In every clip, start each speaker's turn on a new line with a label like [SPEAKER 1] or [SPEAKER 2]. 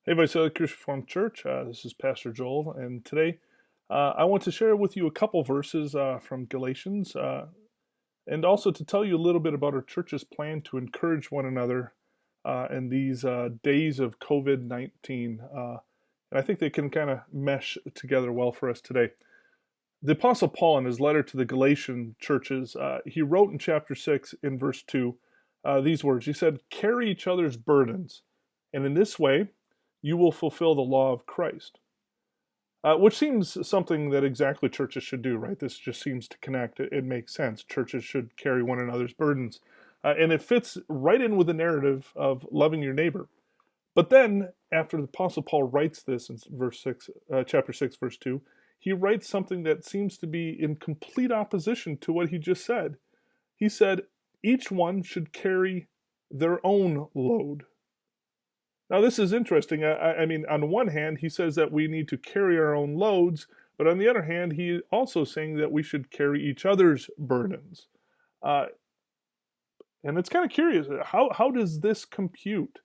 [SPEAKER 1] Hey, Visalia CRC Church. This is Pastor Joel, and today I want to share with you a couple verses from Galatians, and also to tell you a little bit about our church's plan to encourage one another in these days of COVID-19. And I think they can kind of mesh together well for us today. The Apostle Paul, in his letter to the Galatian churches, he wrote in chapter 6, in verse 2, these words. He said, "Carry each other's burdens, and in this way, you will fulfill the law of Christ," which seems something that exactly churches should do, right? This just seems to connect. It makes sense. Churches should carry one another's burdens. And it fits right in with the narrative of loving your neighbor. But then, after the Apostle Paul writes this in chapter 6, verse 2, he writes something that seems to be in complete opposition to what he just said. He said, each one should carry their own load. Now, this is interesting. I mean, on the one hand, he says that we need to carry our own loads, but on the other hand, he also saying that we should carry each other's burdens. And it's kind of curious. How does this compute?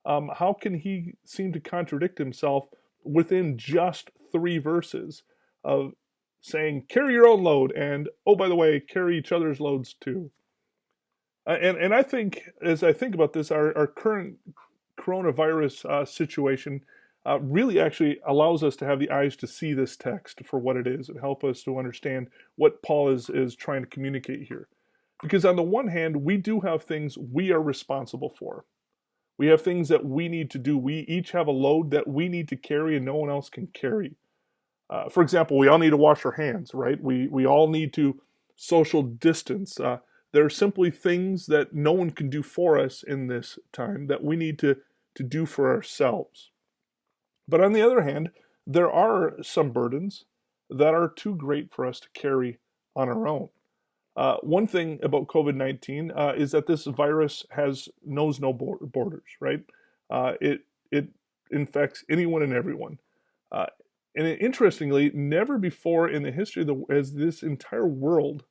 [SPEAKER 1] How can he seem to contradict himself within just 3 verses of saying, carry your own load, and, oh, by the way, carry each other's loads too? And I think, as I think about this, our current coronavirus situation really actually allows us to have the eyes to see this text for what it is and help us to understand what Paul is trying to communicate here. Because on the one hand, we do have things we are responsible for. We have things that we need to do. We each have a load that we need to carry and no one else can carry. For example, we all need to wash our hands, right? We all need to social distance. There are simply things that no one can do for us in this time that we need to do for ourselves. But on the other hand, there are some burdens that are too great for us to carry on our own. One thing about COVID-19 is that this virus knows no borders, right? It infects anyone and everyone. And interestingly, never before in the history has this entire world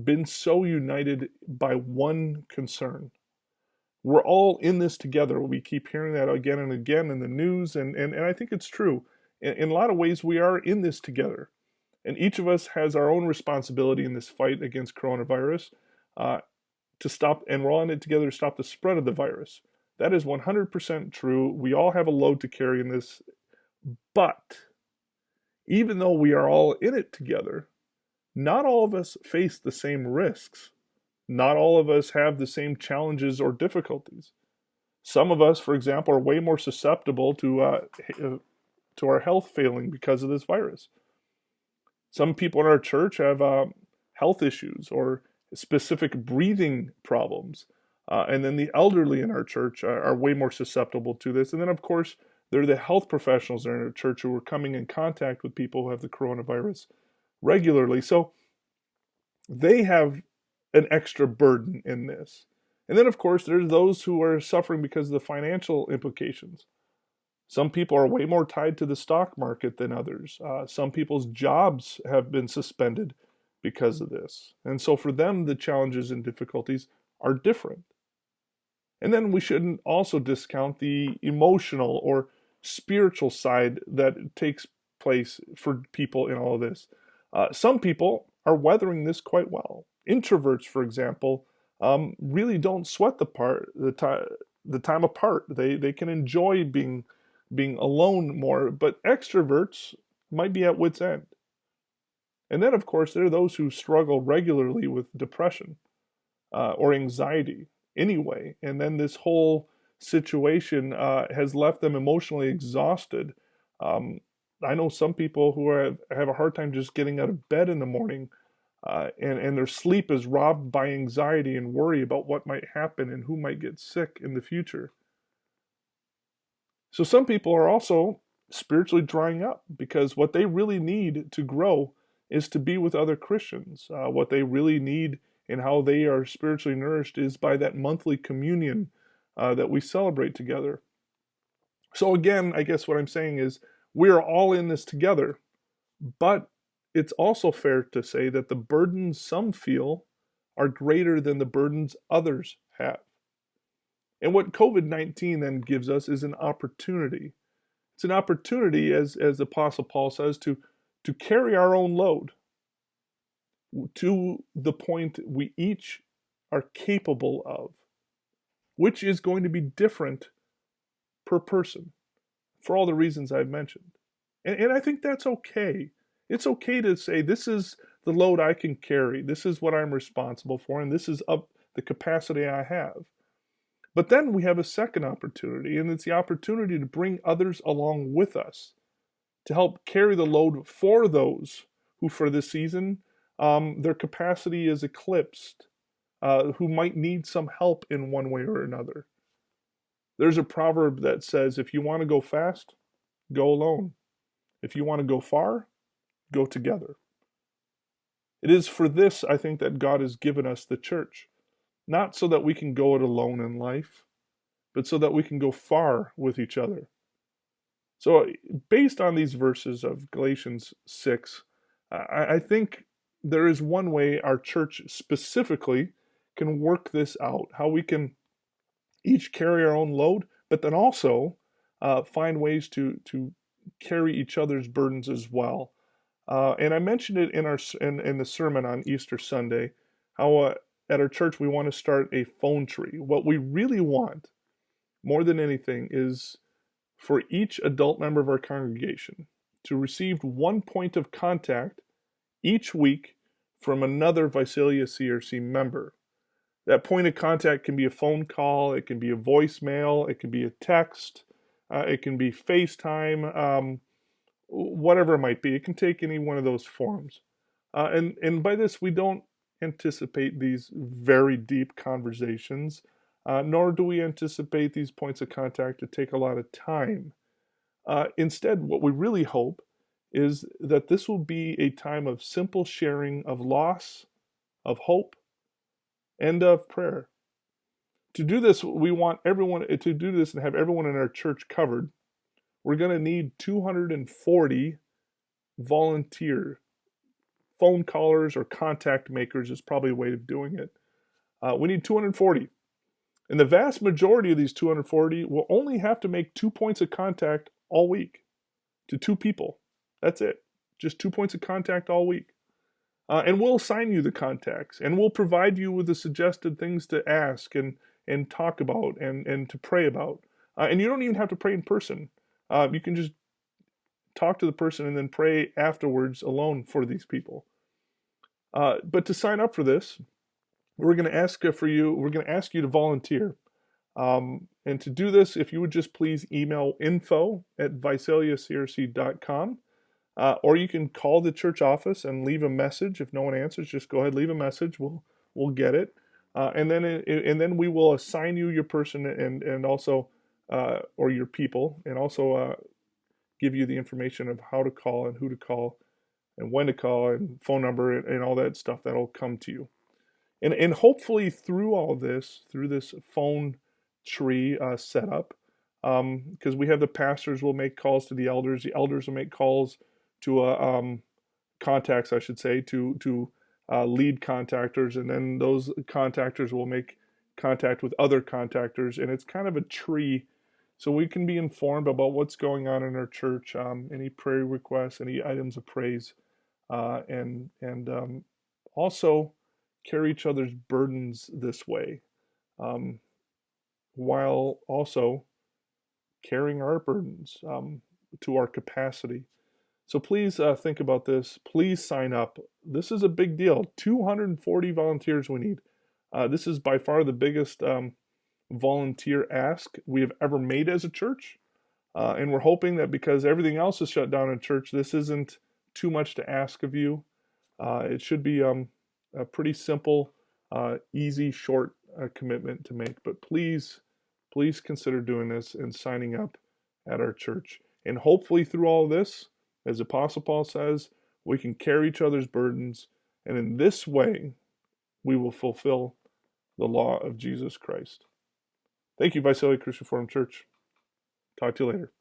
[SPEAKER 1] been so united by one concern. We're all in this together. We keep hearing that again and again in the news, and I think it's true. In a lot of ways, we are in this together. And each of us has our own responsibility in this fight against coronavirus to stop, and we're all in it together to stop the spread of the virus. That is 100% true. We all have a load to carry in this. But even though we are all in it together, not all of us face the same risks. Not all of us have the same challenges or difficulties. Some of us, for example, are way more susceptible to our health failing because of this virus. Some people in our church have health issues or specific breathing problems. And then the elderly in our church are way more susceptible to this. And then, of course, there are the health professionals in our church who are coming in contact with people who have the coronavirus regularly. So they have an extra burden in this. And then, of course, there's those who are suffering because of the financial implications. Some people are way more tied to the stock market than others. Some people's jobs have been suspended because of this. And so for them, the challenges and difficulties are different. And then we shouldn't also discount the emotional or spiritual side that takes place for people in all of this. Some people are weathering this quite well. Introverts, for example, really don't sweat the time apart. They can enjoy being alone more, but extroverts might be at wit's end. And then, of course, there are those who struggle regularly with depression or anxiety anyway. And then this whole situation has left them emotionally exhausted. I know some people who have a hard time just getting out of bed in the morning, and their sleep is robbed by anxiety and worry about what might happen and who might get sick in the future. So some people are also spiritually drying up because what they really need to grow is to be with other Christians. What they really need and how they are spiritually nourished is by that monthly communion that we celebrate together. So again, I guess what I'm saying is we are all in this together, but it's also fair to say that the burdens some feel are greater than the burdens others have. And what COVID-19 then gives us is an opportunity It's an opportunity, as the Apostle Paul says, to carry our own load to the point we each are capable of, which is going to be different per person for all the reasons I've mentioned. And I think that's okay. It's okay to say, this is the load I can carry. This is what I'm responsible for, and this is up the capacity I have. But then we have a second opportunity, and it's the opportunity to bring others along with us to help carry the load for those who, for this season, their capacity is eclipsed, who might need some help in one way or another. There's a proverb that says, if you want to go fast, go alone. If you want to go far, go together. It is for this, I think, that God has given us the church. Not so that we can go it alone in life, but so that we can go far with each other. So based on these verses of Galatians 6, I think there is one way our church specifically can work this out, how we can each carry our own load, but then also find ways to carry each other's burdens as well. And I mentioned it in the sermon on Easter Sunday, how at our church we want to start a phone tree. What we really want, more than anything, is for each adult member of our congregation to receive one point of contact each week from another Visalia CRC member. That point of contact can be a phone call, it can be a voicemail, it can be a text, it can be FaceTime, whatever it might be. It can take any one of those forms. And by this, we don't anticipate these very deep conversations, nor do we anticipate these points of contact to take a lot of time. Instead, what we really hope is that this will be a time of simple sharing of loss, of hope, and of prayer. To do this, we want everyone to do this and have everyone in our church covered. We're going to need 240 volunteer phone callers or contact makers is probably a way of doing it. We need 240. And the vast majority of these 240 will only have to make 2 points of contact all week to 2 people. That's it. Just 2 points of contact all week. And we'll assign you the contacts, and we'll provide you with the suggested things to ask and talk about and to pray about. And you don't even have to pray in person. You can just talk to the person and then pray afterwards alone for these people. But to sign up for this, we're going to ask you to volunteer. And to do this, if you would just please email info@visaliacrc.com. Or you can call the church office and leave a message. If no one answers, just go ahead, leave a message. We'll get it, and then we will assign you your person and also or your people, and also give you the information of how to call and who to call, and when to call, and phone number and all that stuff that'll come to you. And hopefully through all this, through this phone tree setup, because we have the pastors will make calls to the elders will make calls to contacts, I should say, to lead contactors, and then those contactors will make contact with other contactors, and it's kind of a tree, so we can be informed about what's going on in our church, any prayer requests, any items of praise, and also carry each other's burdens this way, while also carrying our burdens to our capacity. So please think about this. Please sign up. This is a big deal. 240 volunteers we need. This is by far the biggest volunteer ask we have ever made as a church. And we're hoping that because everything else is shut down in church, this isn't too much to ask of you. It should be a pretty simple, easy, short commitment to make. But please consider doing this and signing up at our church. And hopefully through all this, as Apostle Paul says, we can carry each other's burdens, and in this way, we will fulfill the law of Jesus Christ. Thank you, Visalia Christian Reformed Church. Talk to you later.